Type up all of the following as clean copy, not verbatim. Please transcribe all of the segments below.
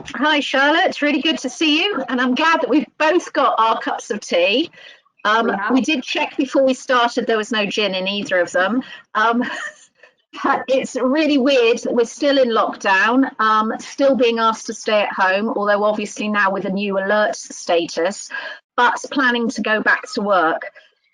Hi, Charlotte. It's really good to see you, and I'm glad that we've both got our cups of tea. We have. We did check before we started, there was no gin in either of them. Um, it's really weird that we're still in lockdown, still being asked to stay at home, although obviously now with a new alert status, but planning to go back to work.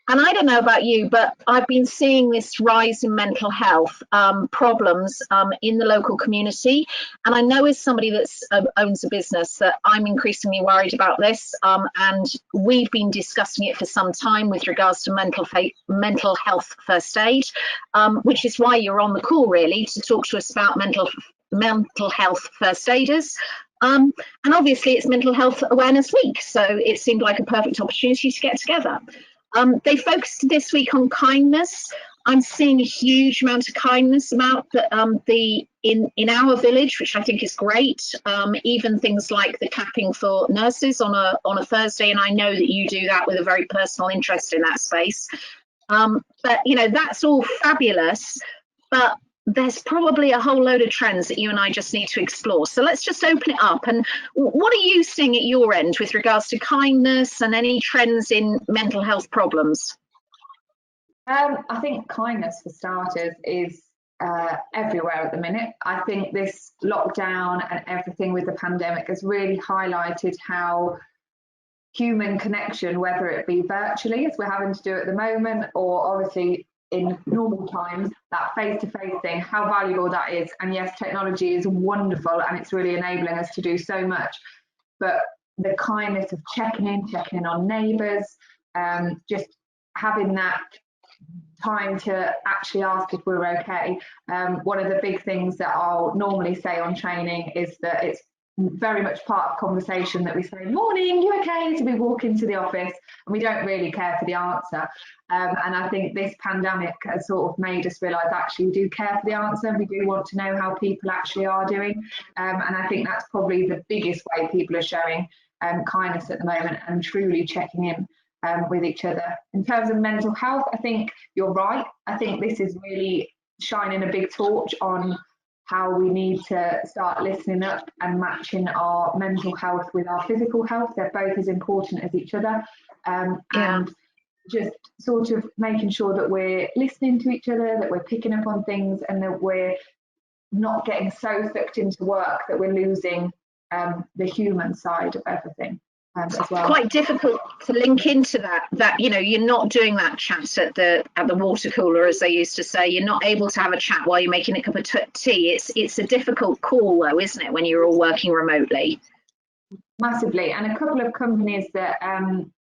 And I don't know about you, but I've been seeing this rise in mental health problems in the local community. And I know as somebody that owns a business that I'm increasingly worried about this. And we've been discussing it for some time with regards to mental health first aid, which is why you're on the call really to talk to us about mental health first aiders. And obviously it's Mental Health Awareness Week, so it seemed like a perfect opportunity to get together. They focused this week on kindness. I'm seeing a huge amount of kindness about in our village, which I think is great. Even things like the capping for nurses on a Thursday, and I know that you do that with a very personal interest in that space. But you know, that's all fabulous. But there's probably a whole load of trends that you and I just need to explore. So let's just open it up. And what are you seeing at your end with regards to kindness and any trends in mental health problems? I think kindness, for starters, is everywhere at the minute. I think this lockdown and everything with the pandemic has really highlighted how human connection, whether it be virtually, as we're having to do at the moment, or obviously in normal times, that face-to-face thing, how valuable that is. And yes, technology is wonderful and it's really enabling us to do so much. But the kindness of checking in on neighbours, just having that time to actually ask if we're okay. One of the big things that I'll normally say on training is that it's very much part of conversation that we say, morning, you okay? So we walk into the office and we don't really care for the answer. And I think this pandemic has sort of made us realise actually we do care for the answer and we do want to know how people actually are doing. And I think that's probably the biggest way people are showing kindness at the moment and truly checking in with each other. In terms of mental health, I think you're right. I think this is really shining a big torch on how we need to start listening up and matching our mental health with our physical health. They're both as important as each other. And just sort of making sure that we're listening to each other, that we're picking up on things, and that we're not getting so sucked into work that we're losing the human side of everything. As well. Quite difficult to link into that you know, you're not doing that chat at the water cooler, as they used to say. You're not able to have a chat while you're making a cup of tea. It's a difficult call though, isn't it, when you're all working remotely? Massively. And a couple of companies that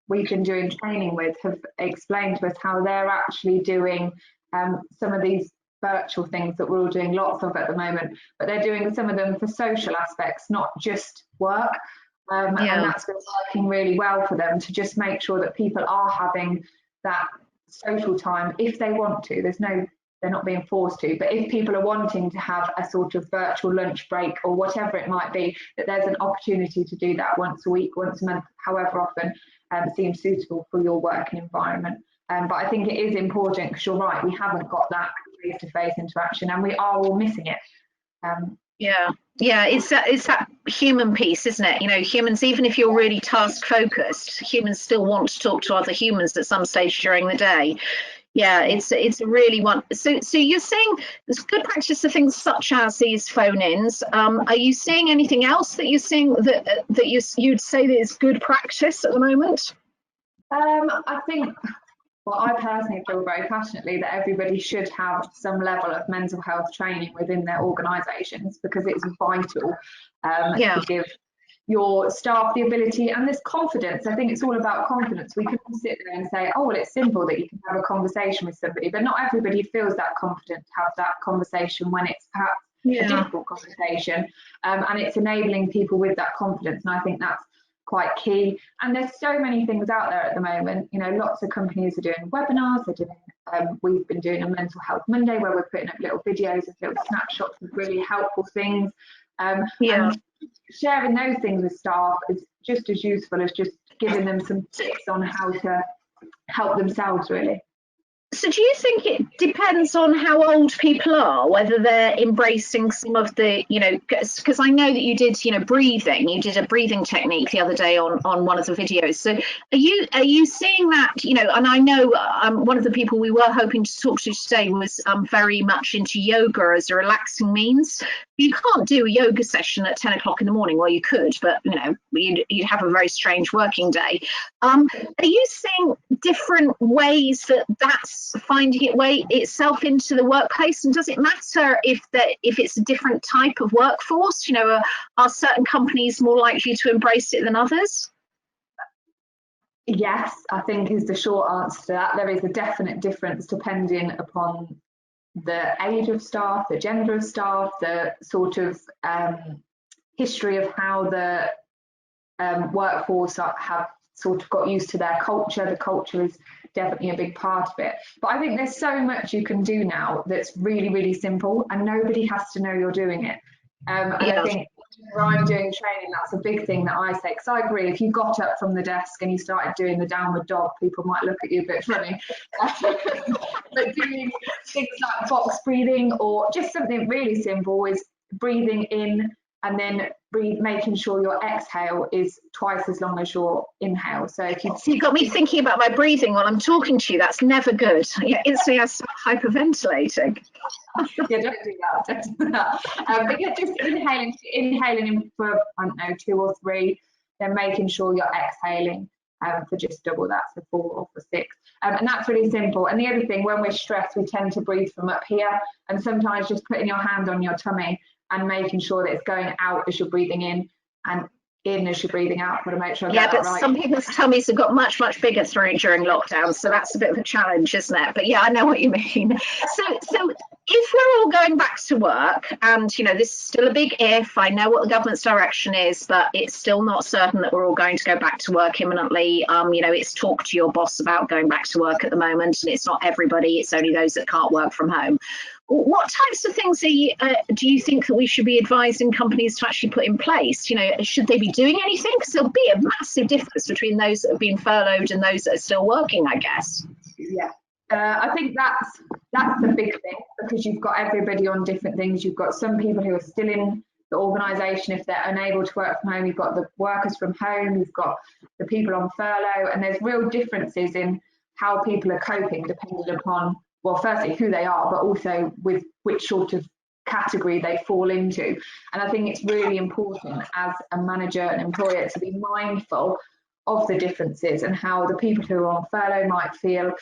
we've been doing training with have explained to us how they're actually doing some of these virtual things that we're all doing lots of at the moment, but they're doing some of them for social aspects, not just work. And that's been working really well for them to just make sure that people are having that social time if they want to. They're not being forced to, but if people are wanting to have a sort of virtual lunch break or whatever it might be, that there's an opportunity to do that once a week, once a month, however often seems suitable for your working environment. But I think it is important because you're right, we haven't got that face-to-face interaction and we are all missing it. Yeah, it's that human piece, isn't it? You know, humans, even if you're really task focused, humans still want to talk to other humans at some stage during the day. Yeah, it's a really one. So you're saying there's good practice of things such as these phone-ins. Are you seeing anything else that you're seeing that you'd say that is good practice at the moment? I think. Well, I personally feel very passionately that everybody should have some level of mental health training within their organisations because it's vital to give your staff the ability and this confidence. I think it's all about confidence. We can all sit there and say, oh, well, it's simple that you can have a conversation with somebody, but not everybody feels that confident to have that conversation when it's perhaps a difficult conversation. And it's enabling people with that confidence. And I think that's quite key. And there's so many things out there at the moment. You know, lots of companies are doing webinars. We've been doing a Mental Health Monday where we're putting up little videos and little snapshots of really helpful things. And sharing those things with staff is just as useful as just giving them some tips on how to help themselves, really. So do you think it depends on how old people are, whether they're embracing some of the, because I know that you did, breathing, you did a breathing technique the other day on one of the videos. So are you seeing that, and I know one of the people we were hoping to talk to today was very much into yoga as a relaxing means. You can't do a yoga session at 10 o'clock in the morning. Well, you could, but you'd have a very strange working day. Are you seeing different ways that's finding itself into the workplace, and does it matter if it's a different type of workforce? Are certain companies more likely to embrace it than others? Yes, I think is the short answer to that. There is a definite difference depending upon the age of staff, the gender of staff, the sort of history of how the workforce have sort of got used to their culture. The culture is definitely a big part of it. But I think there's so much you can do now that's really, really simple, and nobody has to know you're doing it. And I think when I'm doing training, that's a big thing that I say, because I agree, if you got up from the desk and you started doing the downward dog, people might look at you a bit funny. But doing things like box breathing, or just something really simple, is breathing in and then making sure your exhale is twice as long as your inhale. So if you got me thinking about my breathing while I'm talking to you, that's never good. Instantly I start hyperventilating. Yeah, don't do that. But yeah, just inhaling in for, I don't know, 2 or 3, then making sure you're exhaling for just double that, so 4 or for 6. And that's really simple. And the other thing, when we're stressed, we tend to breathe from up here, and sometimes just putting your hand on your tummy and making sure that it's going out as you're breathing in and in as you're breathing out. Got to make sure I get that right. But some people's tummies have got much bigger during lockdown, so that's a bit of a challenge, isn't it? But yeah, I know what you mean. So if we're all going back to work, and this is still a big if, I know what the government's direction is, but it's still not certain that we're all going to go back to work imminently. It's talk to your boss about going back to work at the moment, and it's not everybody, it's only those that can't work from home. What types of things do you think that we should be advising companies to actually put in place? Should they be doing anything? Because there'll be a massive difference between those that have been furloughed and those that are still working, I guess. Yeah, I think that's the big thing, because you've got everybody on different things. You've got some people who are still in the organisation if they're unable to work from home. You've got the workers from home. You've got the people on furlough, and there's real differences in how people are coping depending upon, well, firstly, who they are, but also with which sort of category they fall into. And I think it's really important as a manager and employer to be mindful of the differences, and how the people who are on furlough might feel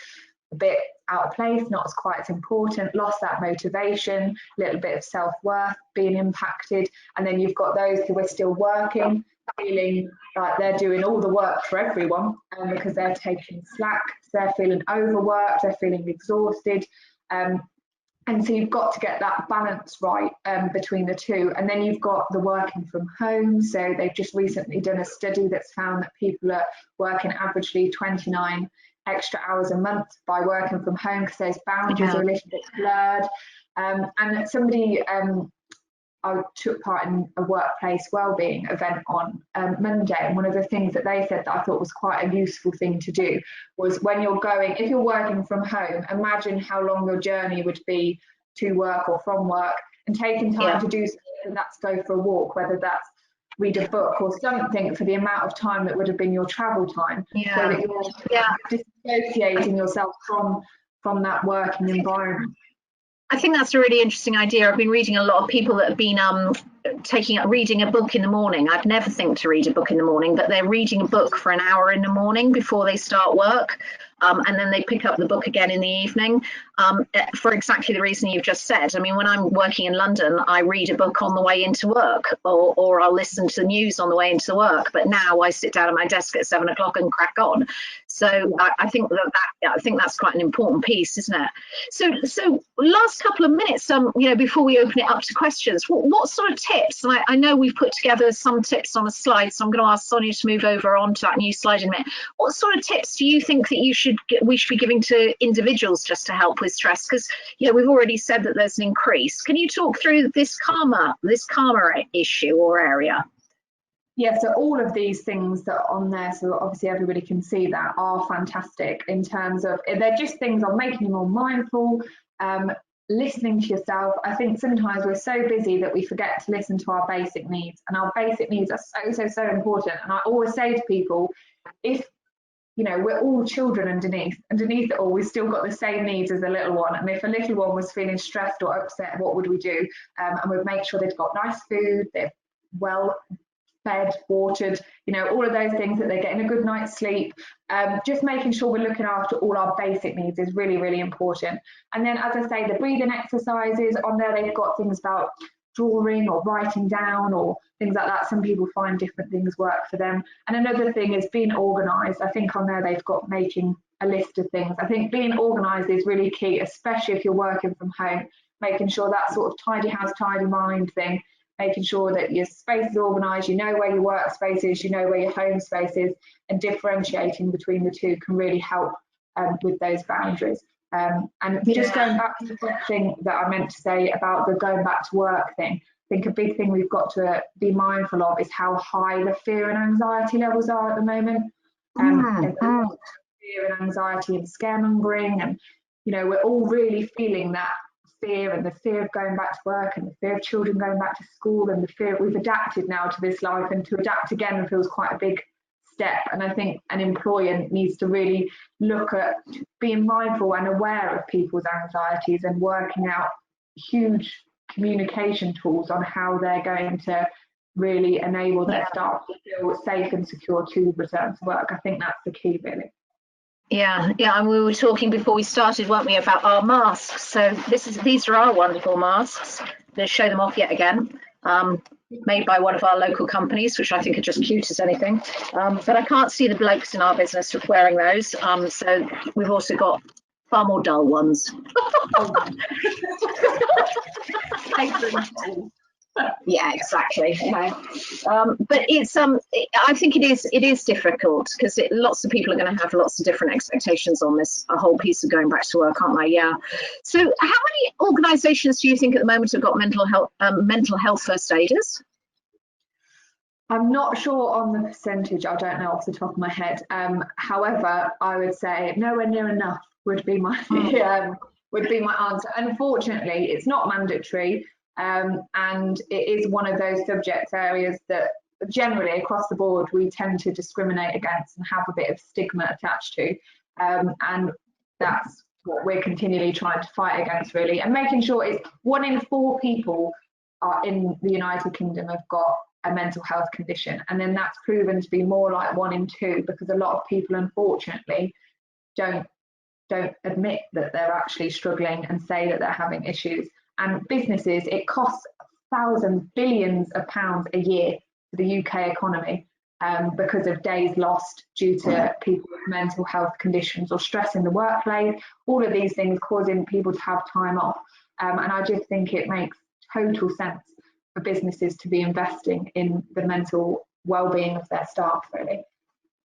a bit out of place, not as quite as important, lost that motivation, a little bit of self-worth being impacted. And then you've got those who are still working, feeling like they're doing all the work for everyone, because they're taking slack, they're feeling overworked, they're feeling exhausted. And so you've got to get that balance right between the two. And then you've got the working from home. So they've just recently done a study that's found that people are working averagely 29 extra hours a month by working from home, because those boundaries are a little bit blurred. And somebody, I took part in a workplace wellbeing event on Monday, and one of the things that they said that I thought was quite a useful thing to do was, when you're going, if you're working from home, imagine how long your journey would be to work or from work, and taking time to do something, and that's go for a walk, whether that's read a book or something, for the amount of time that would have been your travel time, so that you're disassociating yourself from that working environment. I think that's a really interesting idea. I've been reading a lot of people that have been reading a book in the morning. I'd never think to read a book in the morning, but they're reading a book for an hour in the morning before they start work. And then they pick up the book again in the evening, for exactly the reason you've just said. I mean, when I'm working in London, I read a book on the way into work, or I'll listen to the news on the way into work. But now I sit down at my desk at 7 o'clock and crack on. So I think that's quite an important piece, isn't it? So last couple of minutes, before we open it up to questions, what sort of tips? And I know we've put together some tips on a slide, so I'm going to ask Sonia to move over onto that new slide in a minute. What sort of tips do you think that we should be giving to individuals just to help with stress? Because we've already said that there's an increase. Can you talk through this calmer issue or area? Yeah, so all of these things that are on there, so obviously everybody can see that, are fantastic in terms of, they're just things on making you more mindful, listening to yourself. I think sometimes we're so busy that we forget to listen to our basic needs, and our basic needs are so important. And I always say to people, if you know, we're all children underneath it all, we've still got the same needs as a little one. And if a little one was feeling stressed or upset, what would we do? And we'd make sure they've got nice food, they're well fed, watered, you know, all of those things, that they're getting a good night's sleep. Just making sure we're looking after all our basic needs is really, really important. And then, as I say, the breathing exercises on there, they've got things about drawing or writing down or things like that. Some people find different things work for them. And another thing is being organised. I think on there they've got making a list of things. I think being organised is really key, especially if you're working from home, making sure that sort of tidy house, tidy mind thing, making sure that your space is organised, you know where your workspace is, you know where your home space is, and differentiating between the two can really help with those boundaries. And just going back to the thing that I meant to say about the going back to work thing, I think a big thing we've got to be mindful of is how high the fear and anxiety levels are at the moment. Fear and anxiety and scaremongering, and you know, we're all really feeling that fear, and the fear of going back to work, and the fear of children going back to school, and the fear we've adapted now to this life, and to adapt again feels quite a big step. And I think an employer needs to really look at being mindful and aware of people's anxieties and working out huge communication tools on how they're going to really enable their staff to feel safe and secure to return to work. I think that's the key, really. Yeah, and we were talking before we started, weren't we, about our masks. So these are our wonderful masks. Let's show them off yet again. Made by one of our local companies, which I think are just cute as anything. But I can't see the blokes in our business wearing those. So we've also got far more dull ones. Yeah, exactly. But it's I think it is difficult, because lots of people are going to have lots of different expectations on this whole piece of going back to work, aren't they? Yeah. So how many organisations do you think at the moment have got mental health first aiders? I'm not sure on the percentage. I don't know off the top of my head. However, I would say nowhere near enough would be my answer. Unfortunately, it's not mandatory. And it is one of those subject areas that generally across the board we tend to discriminate against and have a bit of stigma attached to. And that's what we're continually trying to fight against, really. And making sure it's 1 in 4 people are in the United Kingdom have got a mental health condition. And then that's proven to be more like 1 in 2, because a lot of people, unfortunately, don't admit that they're actually struggling and say that they're having issues. And businesses, it costs billions of pounds a year to the UK economy because of days lost due to people with mental health conditions or stress in the workplace, all of these things causing people to have time off. And I just think it makes total sense for businesses to be investing in the mental well-being of their staff, really.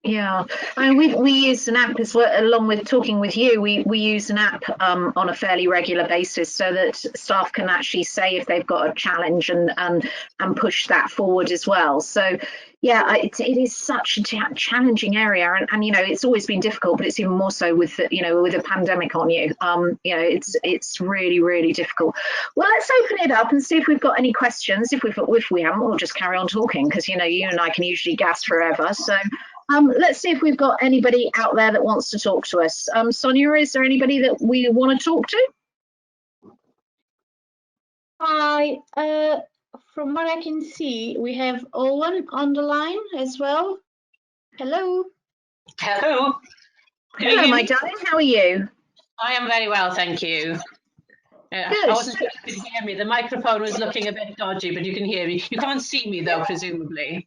Yeah, I mean, we use an app as well, along with talking with you. We use an app on a fairly regular basis, so that staff can actually say if they've got a challenge and push that forward as well. So yeah, it is such a challenging area, and you know, it's always been difficult, but it's even more so with with a pandemic on you. It's really, really difficult. Well, let's open it up and see if we've got any questions. If we haven't, we'll just carry on talking, because you and I can usually gas forever. So. Let's see if we've got anybody out there that wants to talk to us. Sonia, is there anybody that we want to talk to? Hi, from what I can see, we have Owen on the line as well. Hello. Hello. Hello, my darling. How are you? I am very well, thank you. I wasn't sure if you could hear me. The microphone was looking a bit dodgy, but you can hear me. You can't see me, though, presumably.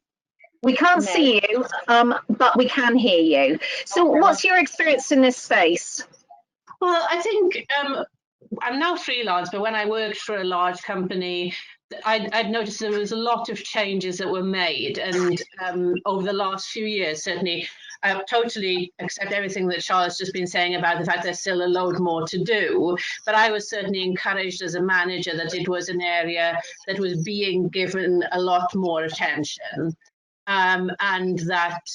We can't see you, but we can hear you. So what's your experience in this space? Well, I think I'm now freelance, but when I worked for a large company, I'd noticed there was a lot of changes that were made. And over the last few years, certainly, I totally accept everything that Charlotte's just been saying about the fact there's still a load more to do. But I was certainly encouraged as a manager that it was an area that was being given a lot more attention. and that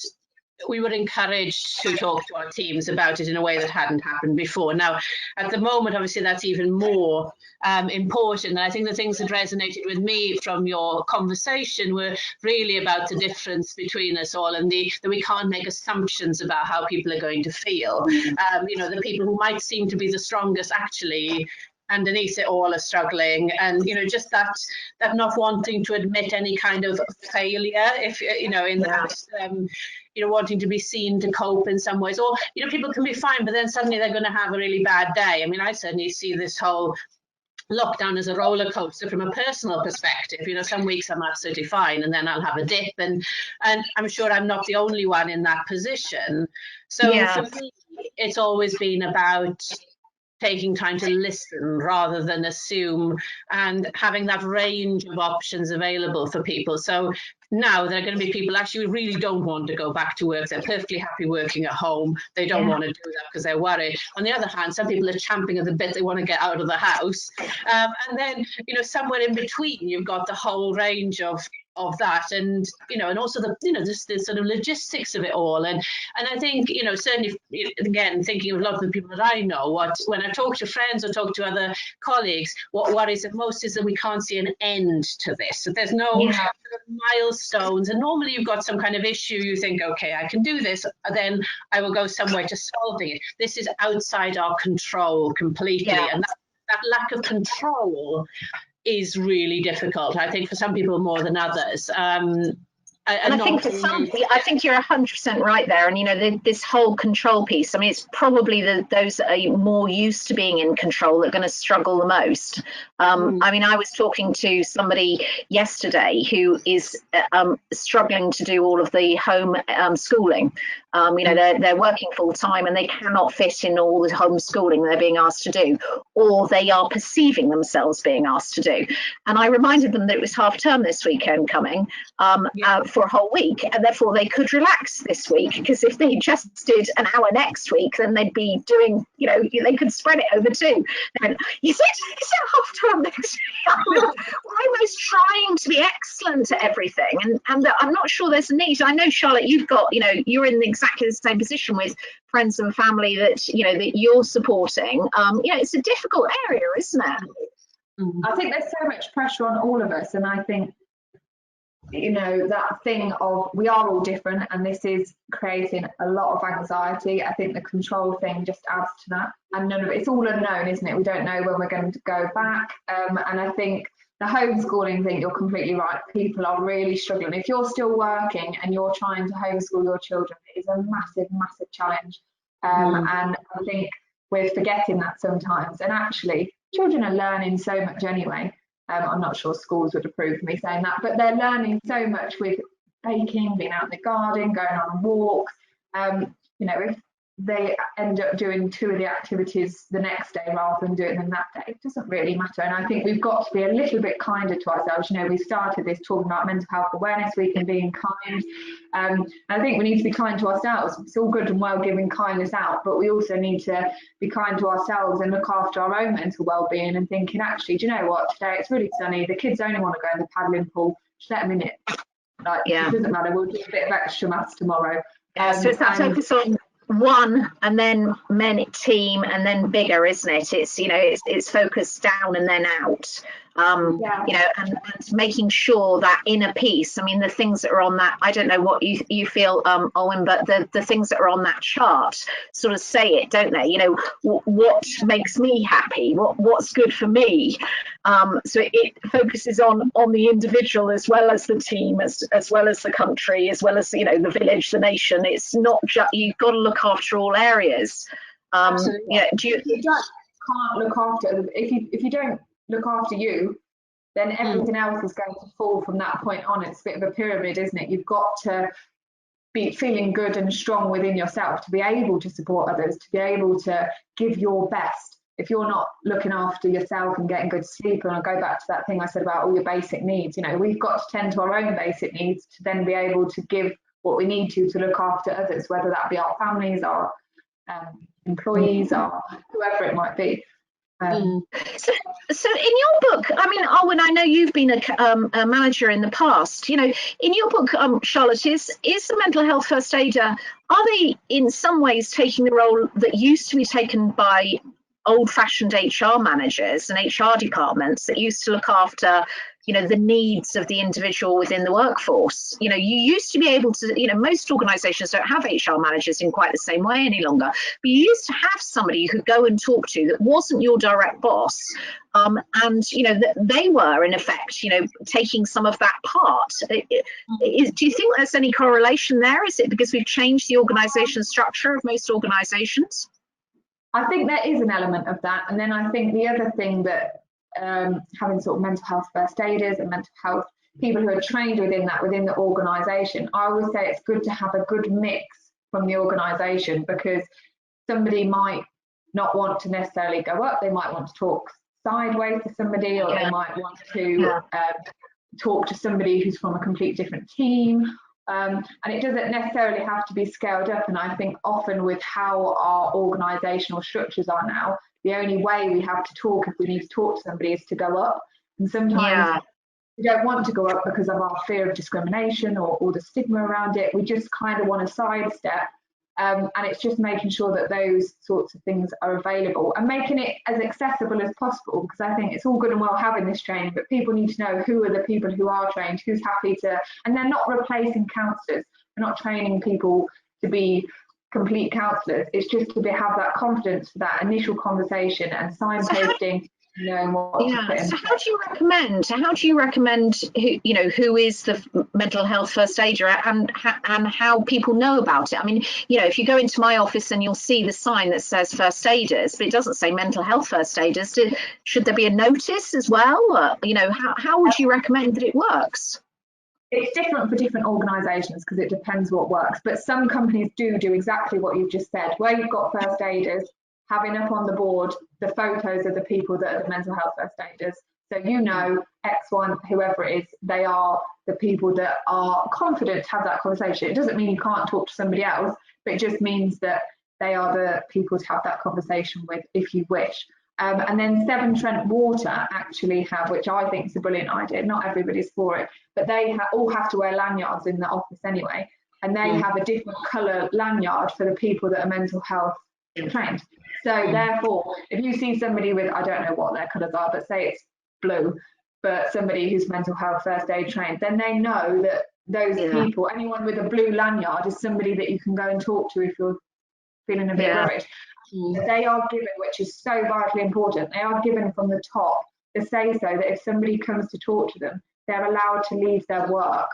we were encouraged to talk to our teams about it in a way that hadn't happened before. Now, at the moment, obviously, that's even more important. And I think the things that resonated with me from your conversation were really about the difference between us all, and that we can't make assumptions about how people are going to feel. The people who might seem to be the strongest actually underneath it all are struggling, and just that not wanting to admit any kind of failure, if in that wanting to be seen to cope in some ways, or people can be fine but then suddenly they're going to have a really bad day. I mean, I certainly see this whole lockdown as a roller coaster from a personal perspective. Some weeks I'm absolutely fine and then I'll have a dip, and I'm sure I'm not the only one in that position. So for me, it's always been about taking time to listen rather than assume, and having that range of options available for people. So now there are going to be people actually who really don't want to go back to work. They're perfectly happy working at home. They don't want to do that because they're worried. On the other hand, some people are champing at the bit. They want to get out of the house. And then, somewhere in between, you've got the whole range of that, and and also the sort of logistics of it all, and I think certainly, again, thinking of a lot of the people that I know, when I talk to friends or talk to other colleagues, what worries them most is that we can't see an end to this, that there's no sort of milestones, and normally you've got some kind of issue, you think, okay, I can do this, then I will go somewhere to solving it. This is outside our control completely, and that lack of control is really difficult, I think, for some people more than others. And I think for some, I think you're 100% right there. And this whole control piece, I mean, it's probably those that are more used to being in control that are going to struggle the most. I mean, I was talking to somebody yesterday who is struggling to do all of the home schooling. They're working full time and they cannot fit in all the homeschooling they're being asked to do, or they are perceiving themselves being asked to do. And I reminded them that it was half term this weekend coming for a whole week, and therefore they could relax this week, because if they just did an hour next week, then they'd be doing, they could spread it over two. And, is it half term next week? We're almost trying to be excellent at everything, and I'm not sure there's a need. I know, Charlotte, you've got, you're in exactly the same position with friends and family that that you're supporting. It's a difficult area, isn't it? I think there's so much pressure on all of us, and I think that thing of we are all different, and this is creating a lot of anxiety. I think the control thing just adds to that, and none of it's all unknown, isn't it? We don't know when we're going to go back, and I think the homeschooling thing, you're completely right, people are really struggling. If you're still working and you're trying to homeschool your children, it is a massive challenge, and I think we're forgetting that sometimes, and actually children are learning so much anyway. I'm not sure schools would approve of me saying that, but they're learning so much with baking, being out in the garden, going on walks. If they end up doing 2 of the activities the next day rather than doing them that day, it doesn't really matter. And I think we've got to be a little bit kinder to ourselves. We started this talking about Mental Health Awareness Week and being kind. I think we need to be kind to ourselves. It's all good and well giving kindness out, but we also need to be kind to ourselves and look after our own mental well-being, and thinking, actually, do you know what, today it's really sunny, the kids only want to go in the paddling pool, just let them in it. It doesn't matter, we'll do a bit of extra maths tomorrow. So it's that focus on one, and then team, and then bigger, isn't it? It's it's focused down and then out. And making sure that inner peace. I mean, the things that are on that, I don't know what you feel, Owen, but the things that are on that chart sort of say it, don't they? What makes me happy, what's good for me. So it focuses on the individual as well as the team, as well as the country, as well as the village, the nation. It's not just, you've got to look after all areas. You can't look after, if you don't look after you, then everything else is going to fall from that point on. It's a bit of a pyramid, isn't it? You've got to be feeling good and strong within yourself to be able to support others, to be able to give your best. If you're not looking after yourself and getting good sleep, and I'll go back to that thing I said about all your basic needs, we've got to tend to our own basic needs to then be able to give what we need to look after others, whether that be our families, our employees, or whoever it might be. So in your book, I mean, Owen, I know you've been a manager in the past. You know, in your book, Charlotte, is the mental health first aider, are they in some ways taking the role that used to be taken by old-fashioned HR managers and HR departments that used to look after, you know, the needs of the individual within the workforce? You know, you used to be able to, you know, most organizations don't have HR managers in quite the same way any longer, but you used to have somebody you could go and talk to that wasn't your direct boss. And, you know, they were in effect, you know, taking some of that part. Do you think there's any correlation there? Is it because we've changed the organization structure of most organizations? I think there is an element of that. And then I think the other thing that having sort of mental health first aiders and mental health people who are trained within the organisation, I always say it's good to have a good mix from the organisation, because somebody might not want to necessarily go up, they might want to talk sideways to somebody, or they might want to talk to somebody who's from a completely different team. And it doesn't necessarily have to be scaled up. And I think often with how our organisational structures are now, the only way we have to talk if we need to talk to somebody is to go up. And sometimes we don't want to go up because of our fear of discrimination or the stigma around it. We just kind of want to sidestep. And it's just making sure that those sorts of things are available and making it as accessible as possible, because I think it's all good and well having this training, but people need to know who are the people who are trained, who's happy to, and they're not replacing counsellors. We're not training people to be complete counsellors. It's just to have that confidence for that initial conversation and signposting. So how do you recommend who is the mental health first aider and how people know about it? I mean, you know, if you go into my office and you'll see the sign that says first aiders, but it doesn't say mental health first aiders. Should there be a notice as well? Or, you know, how would you recommend that it works? It's different for different organisations because it depends what works, but some companies do exactly what you've just said, where you've got first aiders having up on the board the photos of the people that are the mental health first aiders. So you know, X1, whoever it is, they are the people that are confident to have that conversation. It doesn't mean you can't talk to somebody else, but it just means that they are the people to have that conversation with if you wish. And then Severn Trent Water actually have, which I think is a brilliant idea, not everybody's for it, but they all have to wear lanyards in the office anyway. And they have a different colour lanyard for the people that are mental health trained. So therefore, if you see somebody with, I don't know what their colours are, but say it's blue, but somebody who's mental health first aid trained, then they know that those people, anyone with a blue lanyard is somebody that you can go and talk to if you're feeling a bit worried. They are given, which is so vitally important, they are given from the top to say so that if somebody comes to talk to them, they're allowed to leave their work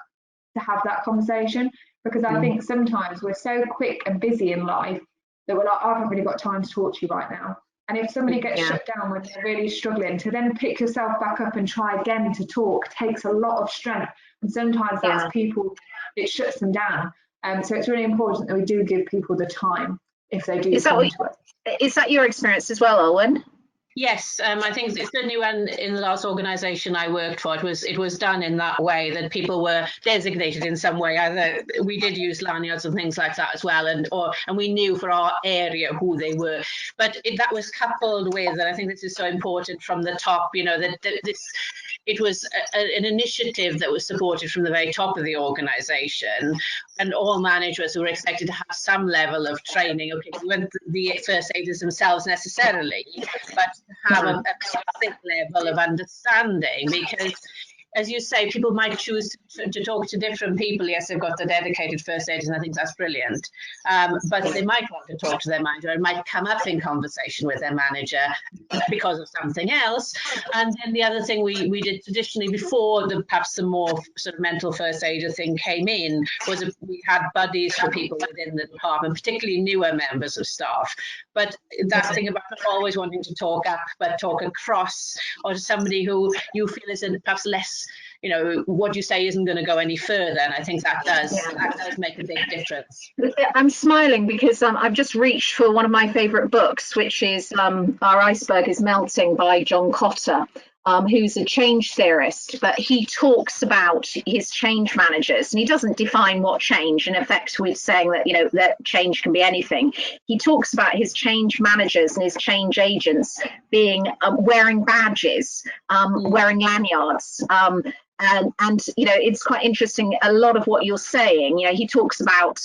to have that conversation. Because I think sometimes we're so quick and busy in life that we're like, I haven't really got time to talk to you right now. And if somebody gets shut down when they're really struggling, to then pick yourself back up and try again to talk takes a lot of strength. And sometimes that's people, it shuts them down. So it's really important that we do give people the time if they do come to us. Is that your experience as well, Owen? Yes, I think it's certainly when in the last organisation I worked for, it was done in that way, that people were designated in some way. Either we did use lanyards and things like that as well, and we knew for our area who they were. But that was coupled with, and I think this is so important from the top, you know, it was an initiative that was supported from the very top of the organisation, and all managers were expected to have some level of training. Okay, we weren't the first aiders themselves necessarily, but to have a basic level of understanding, because as you say, people might choose to talk to different people. Yes, they've got the dedicated first aiders, and I think that's brilliant. But they might want to talk to their manager, and might come up in conversation with their manager because of something else. And then the other thing we did traditionally before perhaps the more sort of mental first aider thing came in was we had buddies for people within the department, particularly newer members of staff. But that thing about always wanting to talk up, but talk across, or to somebody who you feel is perhaps less, you know, what you say isn't going to go any further, and I think that does make a big difference. I'm smiling because I've just reached for one of my favourite books, which is Our Iceberg is Melting by John Cotter. who's a change theorist, but he talks about his change managers, and he doesn't define what change. In effect, we're saying that, you know, that change can be anything. He talks about his change managers and his change agents being wearing badges, wearing lanyards. And you know, it's quite interesting. A lot of what you're saying, you know, he talks about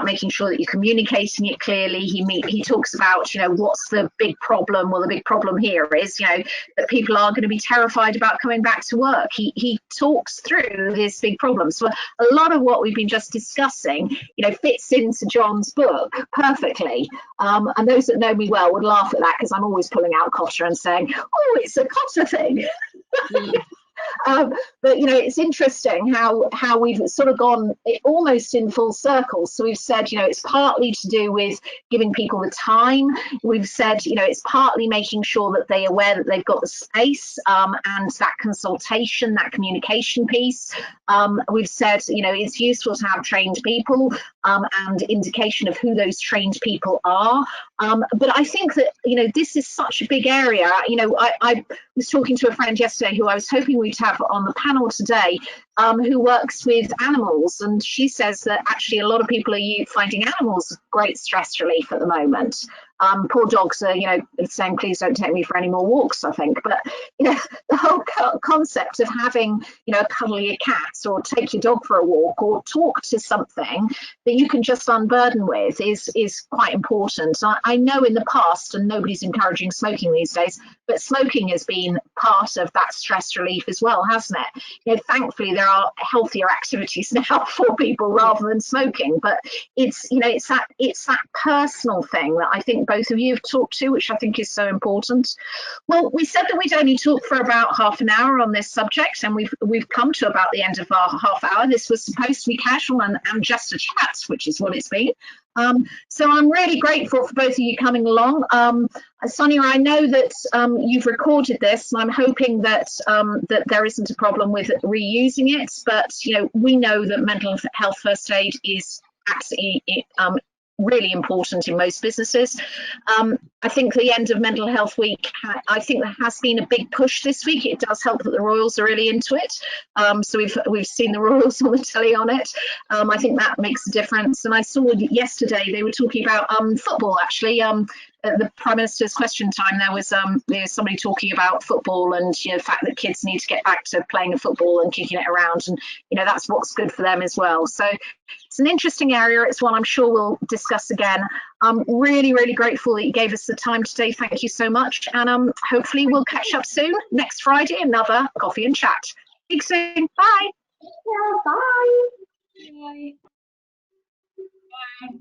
making sure that you're communicating it clearly. He talks about, you know, what's the big problem. Well, the big problem here is, you know, that people are going to be terrified about coming back to work. He talks through his big problems. So a lot of what we've been just discussing, you know, fits into John's book perfectly. And those that know me well would laugh at that, because I'm always pulling out Kotter and saying, oh, it's a Kotter thing. But you know, it's interesting how we've sort of gone almost in full circle. So we've said, you know, it's partly to do with giving people the time. We've said, you know, it's partly making sure that they're aware that they've got the space, and that consultation, that communication piece. We've said, you know, it's useful to have trained people, and indication of who those trained people are. But I think that, you know, this is such a big area. You know, I was talking to a friend yesterday who I was hoping we'd have on the panel today, who works with animals, and she says that actually a lot of people are finding animals great stress relief at the moment. Poor dogs are, you know, saying, please don't take me for any more walks, I think. But, you know, the whole concept of having, you know, cuddle your cat, or take your dog for a walk, or talk to something that you can just unburden with is quite important. I know in the past, and nobody's encouraging smoking these days, but smoking has been part of that stress relief as well, hasn't it? You know, thankfully there are healthier activities now for people rather than smoking, but it's, you know, it's that personal thing that I think both of you have talked to, which I think is so important. Well, we said that we'd only talk for about half an hour on this subject, and we've come to about the end of our half hour. This was supposed to be casual and just a chat, which is what it's been. So I'm really grateful for both of you coming along. Sonia, I know that you've recorded this, and I'm hoping that that there isn't a problem with reusing it. But you know, we know that mental health first aid is absolutely really important in most businesses. I think the end of Mental Health Week, I think there has been a big push this week. It does help that the Royals are really into it. So we've seen the Royals on the telly on it. I think that makes a difference. And I saw yesterday they were talking about football, actually. At the Prime Minister's question time, there was somebody talking about football, and you know, the fact that kids need to get back to playing football and kicking it around, and you know, that's what's good for them as well. So it's an interesting area. It's one I'm sure we'll discuss again. I'm really, really grateful that you gave us the time today. Thank you so much, and hopefully we'll catch up soon next Friday, another coffee and chat. Speak soon. Bye. Yeah, bye. Bye. Bye.